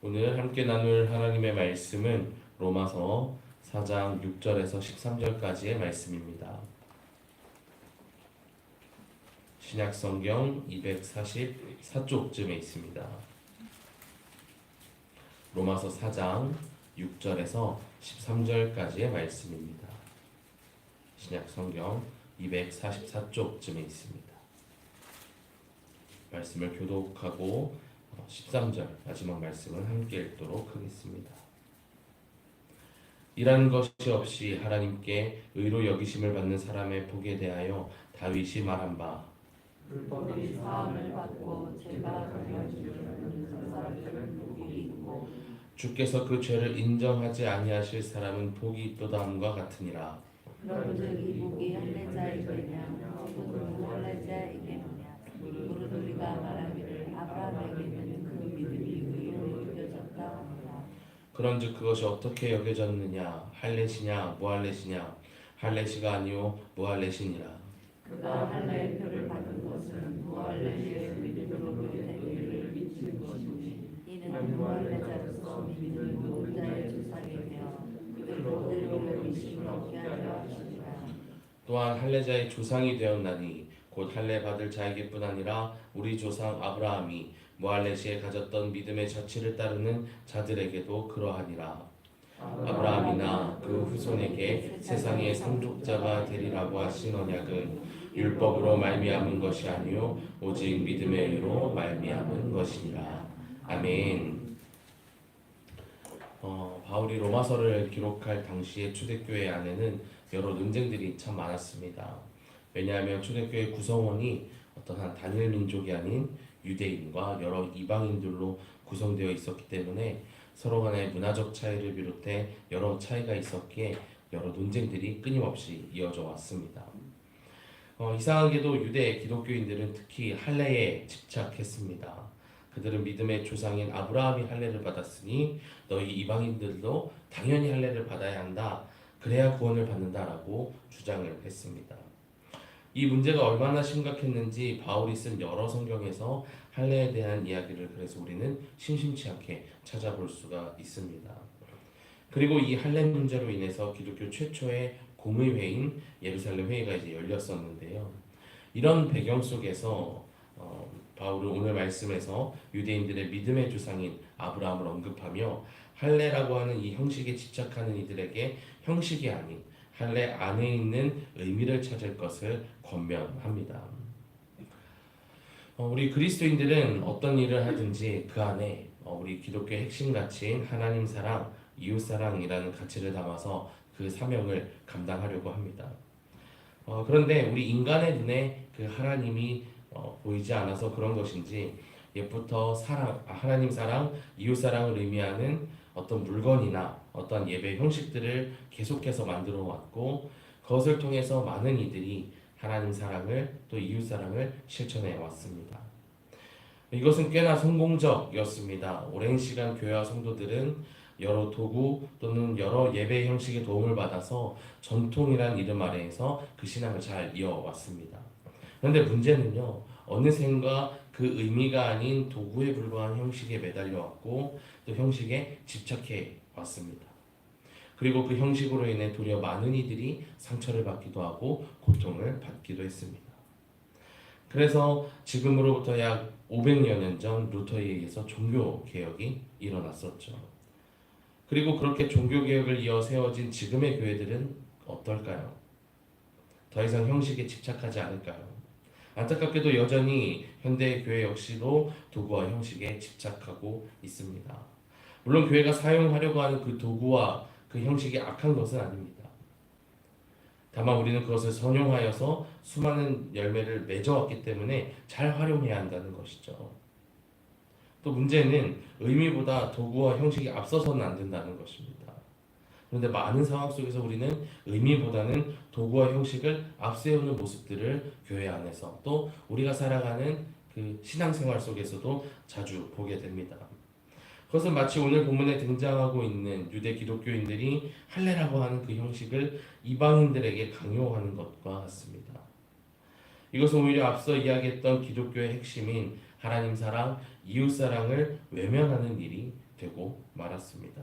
오늘 함께 나눌 하나님의 말씀은 로마서 4장 6절에서 13절까지의 말씀입니다. 신약성경 244쪽쯤에 있습니다. 로마서 4장 6절에서 13절까지의 말씀입니다. 신약성경 244쪽쯤에 있습니다. 말씀을 교독하고 13절 마지막 말씀은 함께 읽도록 하겠습니다. 이란 것이 없이 하나님께 의로 여기심을 받는 사람의 복에 대하여 다윗이 말한 바 불법이 사함을 받고 죄가 강해지는 사람들은 복이 있고 주께서 그 죄를 인정하지 아니하실 사람은 복이 있도다 함과 같으니라. 그런즉 이 복이 할례자이겠냐 혹은 무할례자이겠느냐 무릇 우리가 말하기를 아브라함에게는 그 믿음이 의로 여겨졌다 하노라. 그런즉 그것이 어떻게 여겨졌느냐? 할례시냐 무할례시냐? 할례시가 아니요 무할례시니라. 그가 할례의 표를 받은 것은 무할례의 믿음으로 그의 의를 미친 것이니 이는 무할례자로서 믿음이 모자의 조상이며 그들로 의로 여기심을 얻게 하려 하시니라. 또한 할례자의 조상이 되었나니 곧 할례 받을 자에게뿐 아니라 우리 조상 아브라함이 무할례 시에 가졌던 믿음의 자취를 따르는 자들에게도 그러하니라. 아브라함이나 그 후손에게 세상의 상속자가 되리라고 하신 언약은 율법으로 말미암은 것이 아니요 오직 믿음의 의로 말미암은 것이니라. 아멘. 바울이 로마서를 기록할 당시에 초대교회 안에는 여러 논쟁들이 참 많았습니다. 왜냐하면 초대교회 구성원이 어떤 단일 민족이 아닌 유대인과 여러 이방인들로 구성되어 있었기 때문에 서로 간의 문화적 차이를 비롯해 여러 차이가 있었기에 여러 논쟁들이 끊임없이 이어져 왔습니다. 이상하게도 유대 기독교인들은 특히 할례에 집착했습니다. 그들은 믿음의 조상인 아브라함이 할례를 받았으니 너희 이방인들도 당연히 할례를 받아야 한다. 그래야 구원을 받는다라고 주장을 했습니다. 이 문제가 얼마나 심각했는지 바울이 쓴 여러 성경에서 할례에 대한 이야기를 그래서 우리는 심심치 않게 찾아볼 수가 있습니다. 그리고 이 할례 문제로 인해서 기독교 최초의 공의회인 예루살렘 회의가 이제 열렸었는데요. 이런 배경 속에서 바울은 오늘 말씀에서 유대인들의 믿음의 조상인 아브라함을 언급하며 할례라고 하는 이 형식에 집착하는 이들에게 형식이 아닌 할례 안에 있는 의미를 찾을 것을 권면합니다. 우리 그리스도인들은 어떤 일을 하든지 그 안에 우리 기독교의 핵심 가치인 하나님 사랑, 이웃 사랑이라는 가치를 담아서 그 사명을 감당하려고 합니다. 그런데 우리 인간의 눈에 그 하나님이 보이지 않아서 그런 것인지 옛부터 하나님 사랑, 이웃 사랑을 의미하는 어떤 물건이나 어떤 예배 형식들을 계속해서 만들어 왔고 그것을 통해서 많은 이들이 하나님 사랑을 또 이웃 사랑을 실천해 왔습니다. 이것은 꽤나 성공적이었습니다. 오랜 시간 교회와 성도들은 여러 도구 또는 여러 예배 형식의 도움을 받아서 전통이란 이름 아래에서 그 신앙을 잘 이어왔습니다. 그런데 문제는요, 어느샌가 그 의미가 아닌 도구에 불과한 형식에 매달려 왔고 또 형식에 집착해 왔습니다. 그리고 그 형식으로 인해 도리어 많은 이들이 상처를 받기도 하고 고통을 받기도 했습니다. 그래서 지금으로부터 약 500여 년 전 루터에 의해서 종교개혁이 일어났었죠. 그리고 그렇게 종교개혁을 이어 세워진 지금의 교회들은 어떨까요? 더 이상 형식에 집착하지 않을까요? 안타깝게도 여전히 현대의 교회 역시도 도구와 형식에 집착하고 있습니다. 물론 교회가 사용하려고 하는 그 도구와 그 형식이 악한 것은 아닙니다. 다만 우리는 그것을 선용하여서 수많은 열매를 맺어왔기 때문에 잘 활용해야 한다는 것이죠. 또 문제는 의미보다 도구와 형식이 앞서서는 안 된다는 것입니다. 그런데 많은 상황 속에서 우리는 의미보다는 도구와 형식을 앞세우는 모습들을 교회 안에서 또 우리가 살아가는 그 신앙생활 속에서도 자주 보게 됩니다. 그것은 마치 오늘 본문에 등장하고 있는 유대 기독교인들이 할례라고 하는 그 형식을 이방인들에게 강요하는 것과 같습니다. 이것은 오히려 앞서 이야기했던 기독교의 핵심인 하나님 사랑, 이웃 사랑을 외면하는 일이 되고 말았습니다.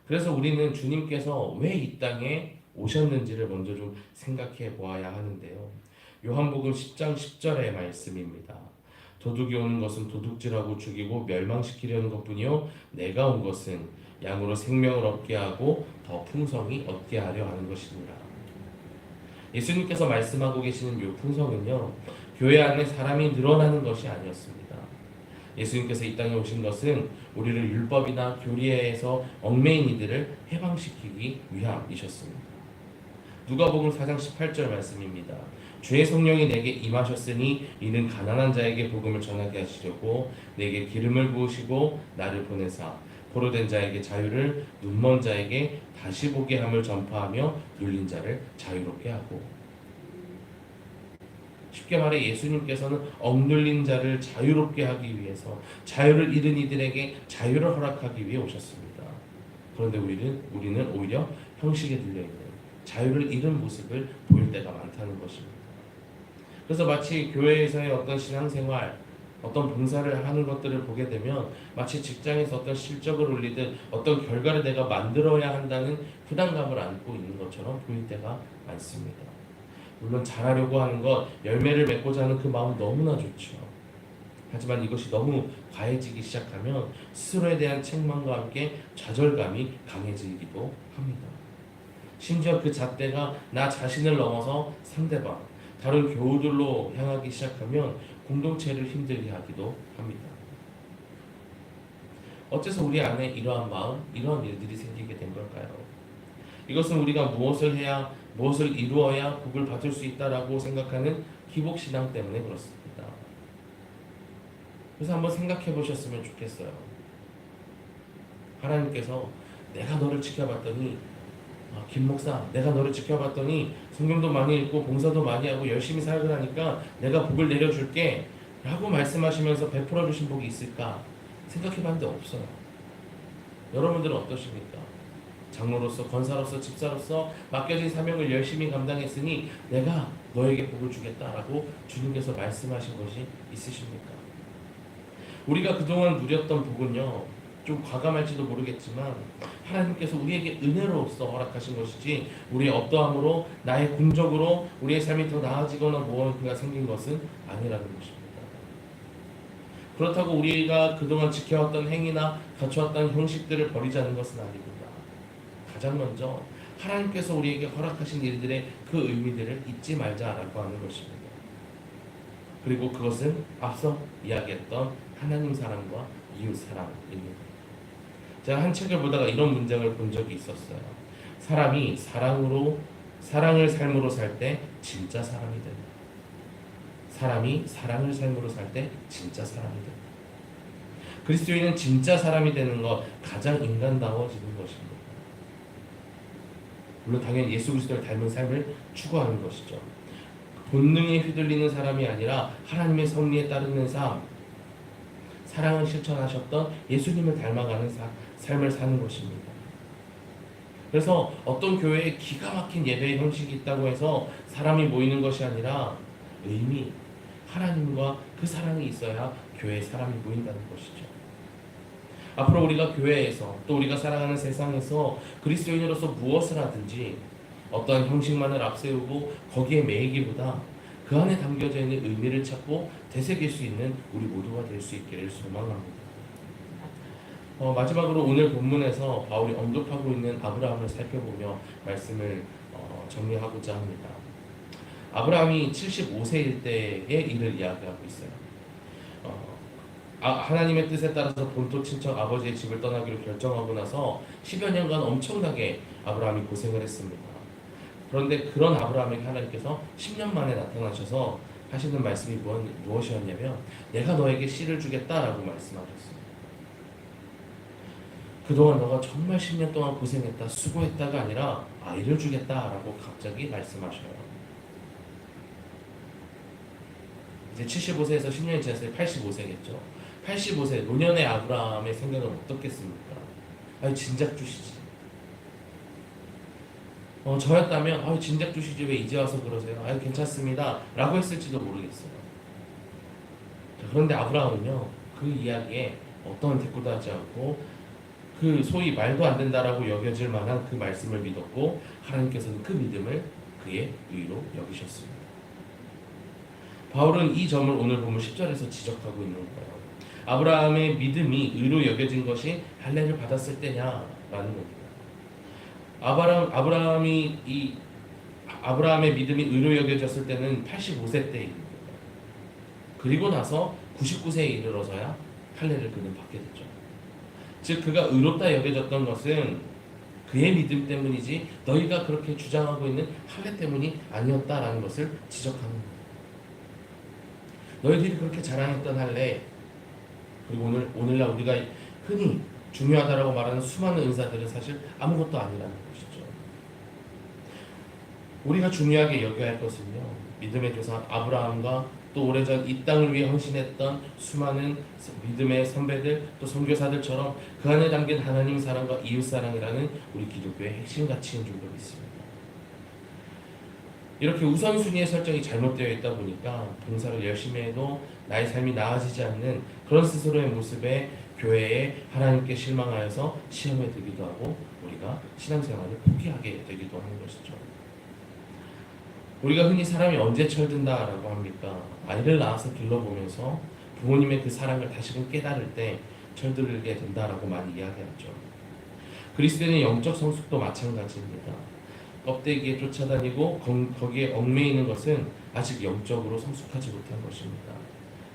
그래서 우리는 주님께서 왜 이 땅에 오셨는지를 먼저 좀 생각해 보아야 하는데요. 요한복음 10장 10절의 말씀입니다. 도둑이 오는 것은 도둑질하고 죽이고 멸망시키려는 것뿐이요 내가 온 것은 양으로 생명을 얻게 하고 더 풍성히 얻게 하려 하는 것이니라. 예수님께서 말씀하고 계시는 이 풍성은요, 교회 안에 사람이 늘어나는 것이 아니었습니다. 예수님께서 이 땅에 오신 것은 우리를 율법이나 교리에서 얽매인 이들을 해방시키기 위함이셨습니다. 누가복음 4장 18절 말씀입니다. 주의 성령이 내게 임하셨으니 이는 가난한 자에게 복음을 전하게 하시려고 내게 기름을 부으시고 나를 보내사 포로된 자에게 자유를, 눈먼 자에게 다시 보게 함을 전파하며 눌린 자를 자유롭게 하고. 쉽게 말해 예수님께서는 억눌린 자를 자유롭게 하기 위해서 자유를 잃은 이들에게 자유를 허락하기 위해 오셨습니다. 그런데 우리는 오히려 형식에 들려있는 자유를 잃은 모습을 보일 때가 많다는 것입니다. 그래서 마치 교회에서의 어떤 신앙생활, 어떤 봉사를 하는 것들을 보게 되면 마치 직장에서 어떤 실적을 올리듯 어떤 결과를 내가 만들어야 한다는 부담감을 안고 있는 것처럼 보일 때가 많습니다. 물론 잘하려고 하는 것, 열매를 맺고자 하는 그 마음 너무나 좋죠. 하지만 이것이 너무 과해지기 시작하면 스스로에 대한 책망과 함께 좌절감이 강해지기도 합니다. 심지어 그 잣대가 나 자신을 넘어서 상대방, 다른 교우들로 향하기 시작하면 공동체를 힘들게 하기도 합니다. 어째서 우리 안에 이러한 마음, 이러한 일들이 생기게 된 걸까요? 이것은 우리가 무엇을 해야, 무엇을 이루어야 복을 받을 수 있다라고 생각하는 기복신앙 때문에 그렇습니다. 그래서 한번 생각해 보셨으면 좋겠어요. 하나님께서 내가 너를 지켜봤더니 김 목사, 내가 너를 지켜봤더니 성경도 많이 읽고 봉사도 많이 하고 열심히 살고 하니까 내가 복을 내려줄게 라고 말씀하시면서 베풀어 주신 복이 있을까 생각해봤는데 없어요. 여러분들은 어떠십니까? 장로로서, 권사로서, 집사로서 맡겨진 사명을 열심히 감당했으니 내가 너에게 복을 주겠다라고 주님께서 말씀하신 것이 있으십니까? 우리가 그동안 누렸던 복은요, 좀 과감할지도 모르겠지만 하나님께서 우리에게 은혜로서 허락하신 것이지 우리의 어떠함으로, 나의 공적으로 우리의 삶이 더 나아지거나 무언가 생긴 것은 아니라는 것입니다. 그렇다고 우리가 그동안 지켜왔던 행위나 갖춰왔던 형식들을 버리자는 것은 아닙니다. 가장 먼저 하나님께서 우리에게 허락하신 일들의 그 의미들을 잊지 말자라고 하는 것입니다. 그리고 그것은 앞서 이야기했던 하나님 사랑과 이웃 사랑입니다. 제가 한 책을 보다가 이런 문장을 본 적이 있었어요. 사람이 사랑을 삶으로 살 때 진짜 사람이 된다. 사람이 사랑을 삶으로 살 때 진짜 사람이 된다. 그리스도인은 진짜 사람이 되는 것, 가장 인간다워지는 것입니다. 물론 당연히 예수 그리스도를 닮은 삶을 추구하는 것이죠. 본능에 휘둘리는 사람이 아니라 하나님의 섭리에 따르는 삶, 사랑을 실천하셨던 예수님을 닮아가는 삶을 사는 것입니다. 그래서 어떤 교회에 기가 막힌 예배의 형식이 있다고 해서 사람이 모이는 것이 아니라 의미, 하나님과 그 사랑이 있어야 교회에 사람이 모인다는 것이죠. 앞으로 우리가 교회에서 또 우리가 살아가는 세상에서 그리스도인으로서 무엇을 하든지 어떠한 형식만을 앞세우고 거기에 매이기보다 그 안에 담겨져 있는 의미를 찾고 되새길 수 있는 우리 모두가 될 수 있기를 소망합니다. 마지막으로 오늘 본문에서 바울이 언급하고 있는 아브라함을 살펴보며 말씀을 정리하고자 합니다. 아브라함이 75세일 때의 일을 이야기하고 있어요. 하나님의 뜻에 따라서 본토 친척 아버지의 집을 떠나기로 결정하고 나서 10여 년간 엄청나게 아브라함이 고생을 했습니다. 그런데 그런 아브라함에게 하나님께서 10년 만에 나타나셔서 하시는 말씀이 무엇이었냐면 내가 너에게 씨를 주겠다라고 말씀하셨어요. 그동안 너가 정말 10년 동안 고생했다, 수고했다가 아니라 아이를 주겠다라고 갑자기 말씀하셔요. 이제 75세에서 10년이 지났으니 85세겠죠. 85세 노년의 아브라함의 생각은 어떻겠습니까? 아니 진작 주시지. 저였다면 진작 주시지 왜 이제 와서 그러세요? 괜찮습니다 라고 했을지도 모르겠어요. 자, 그런데 아브라함은요 그 이야기에 어떠한 대꾸도 하지 않고 그 소위 말도 안 된다라고 여겨질 만한 그 말씀을 믿었고 하나님께서는 그 믿음을 그의 의로 여기셨습니다. 바울은 이 점을 오늘 보면 10절에서 지적하고 있는 거예요. 아브라함의 믿음이 의로 여겨진 것이 할례를 받았을 때냐라는 겁니다. 아브라함의 믿음이 의로 여겨졌을 때는 85세 때입니다. 그리고 나서 99세에 이르러서야 할례를 그는 받게 되죠. 즉 그가 의롭다 여겨졌던 것은 그의 믿음 때문이지 너희가 그렇게 주장하고 있는 할례 때문이 아니었다라는 것을 지적하는 거예요. 너희들이 그렇게 자랑했던 할례, 그리고 오늘날 우리가 흔히 중요하다라고 말하는 수많은 은사들은 사실 아무것도 아니라는 것이죠. 우리가 중요하게 여겨야 할 것은요, 믿음의 조상 아브라함과 또 오래전 이 땅을 위해 헌신했던 수많은 믿음의 선배들 또 선교사들처럼 그 안에 담긴 하나님 사랑과 이웃 사랑이라는 우리 기독교의 핵심 가치인 줄로 믿습니다. 이렇게 우선순위의 설정이 잘못되어 있다 보니까 봉사를 열심히 해도 나의 삶이 나아지지 않는 그런 스스로의 모습에 교회에 하나님께 실망하여서 시험에 들기도 하고 우리가 신앙생활을 포기하게 되기도 하는 것이죠. 우리가 흔히 사람이 언제 철든다라고 합니까? 아이를 낳아서 길러보면서 부모님의 그 사랑을 다시금 깨달을 때 철들게 된다라고 많이 이야기하죠. 그리스도인의 영적 성숙도 마찬가지입니다. 껍데기에 쫓아다니고 거기에 얽매이는 것은 아직 영적으로 성숙하지 못한 것입니다.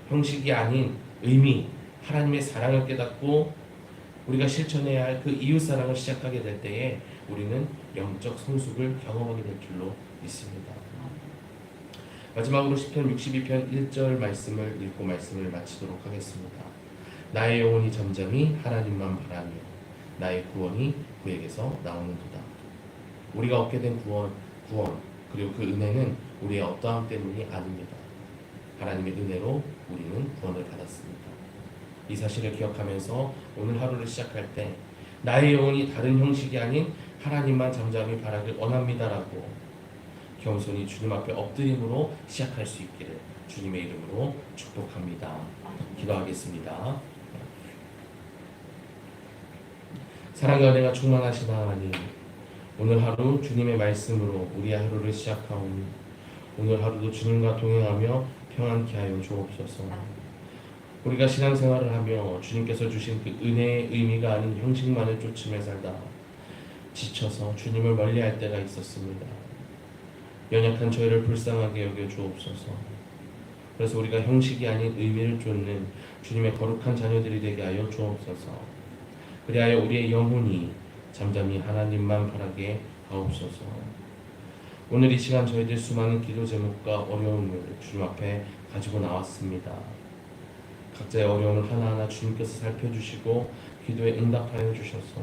형식이 아닌 의미, 하나님의 사랑을 깨닫고 우리가 실천해야 할 그 이웃 사랑을 시작하게 될 때에 우리는 영적 성숙을 경험하게 될 줄로 믿습니다. 마지막으로 시편 62편 1절 말씀을 읽고 말씀을 마치도록 하겠습니다. 나의 영혼이 잠잠히 하나님만 바라며 나의 구원이 그에게서 나오는도다. 우리가 얻게 된 구원 그리고 그 은혜는 우리의 어떠함 때문이 아닙니다. 하나님의 은혜로 우리는 구원을 받았습니다. 이 사실을 기억하면서 오늘 하루를 시작할 때 나의 영혼이 다른 형식이 아닌 하나님만 잠잠히 바라길 원합니다라고 겸손히 주님 앞에 엎드림으로 시작할 수 있기를 주님의 이름으로 축복합니다. 기도하겠습니다. 사랑과 은혜가 충만하신 하나님, 오늘 하루 주님의 말씀으로 우리의 하루를 시작하오니 오늘 하루도 주님과 동행하며 평안케 하여 주옵소서. 우리가 신앙생활을 하며 주님께서 주신 그 은혜의 의미가 아닌 형식만을 쫓으며 살다 지쳐서 주님을 멀리할 때가 있었습니다. 연약한 저희를 불쌍하게 여겨 주옵소서. 그래서 우리가 형식이 아닌 의미를 쫓는 주님의 거룩한 자녀들이 되게 하여 주옵소서. 그리하여 우리의 영혼이 잠잠히 하나님만 바라게 하옵소서. 오늘 이 시간 저희들 수많은 기도 제목과 어려움을 주님 앞에 가지고 나왔습니다. 각자의 어려움을 하나하나 주님께서 살펴주시고 기도에 응답하여 주셔서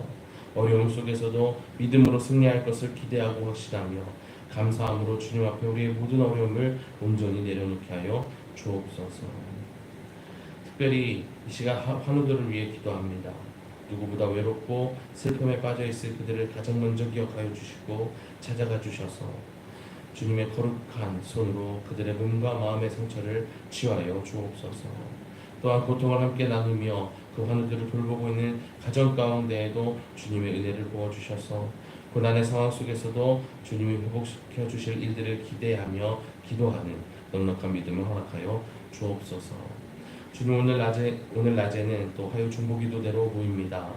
어려움 속에서도 믿음으로 승리할 것을 기대하고 확신하며 감사함으로 주님 앞에 우리의 모든 어려움을 온전히 내려놓게 하여 주옵소서. 특별히 이 시간 환우들을 위해 기도합니다. 누구보다 외롭고 슬픔에 빠져있을 그들을 가장 먼저 기억하여 주시고 찾아가 주셔서 주님의 거룩한 손으로 그들의 몸과 마음의 상처를 치유하여 주옵소서. 또한 고통을 함께 나누며 그 환우들을 돌보고 있는 가정 가운데에도 주님의 은혜를 부어주셔서 고난의 상황 속에서도 주님이 회복시켜 주실 일들을 기대하며 기도하는 넉넉한 믿음을 허락하여 주옵소서. 주님, 오늘 낮에는 또 화요 중보기도대로 모입니다.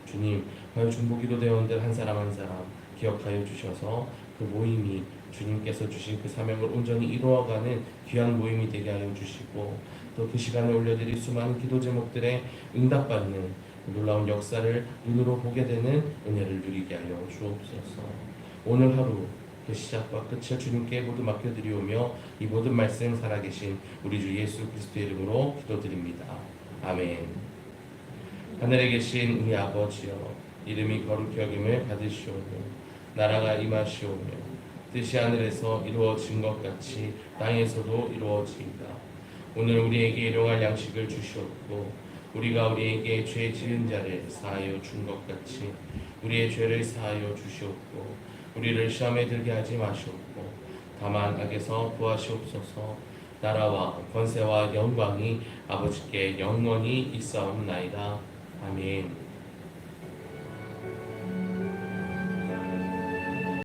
주님, 화요 중보기도대원들 한 사람 한 사람 기억하여 주셔서 그 모임이 주님께서 주신 그 사명을 온전히 이루어가는 귀한 모임이 되게 하여 주시고 또 그 시간에 올려드릴 수많은 기도 제목들에 응답받는 놀라운 역사를 눈으로 보게 되는 은혜를 누리게 하여 주옵소서. 오늘 하루 그 시작과 끝을 주님께 모두 맡겨드리오며 이 모든 말씀 살아계신 우리 주 예수 그리스도의 이름으로 기도드립니다. 아멘. 하늘에 계신 우리 아버지여, 이름이 거룩히 여김을 받으시오며 나라가 임하시오며 뜻이 하늘에서 이루어진 것 같이 땅에서도 이루어지이다. 오늘 우리에게 일용할 양식을 주시옵고 우리가 우리에게 죄 지은 자를 사하여 준 것 같이 우리의 죄를 사하여 주시옵고 우리를 시험에 들게 하지 마시옵고 다만 악에서 구하시옵소서. 나라와 권세와 영광이 아버지께 영원히 있사옵나이다. 아멘.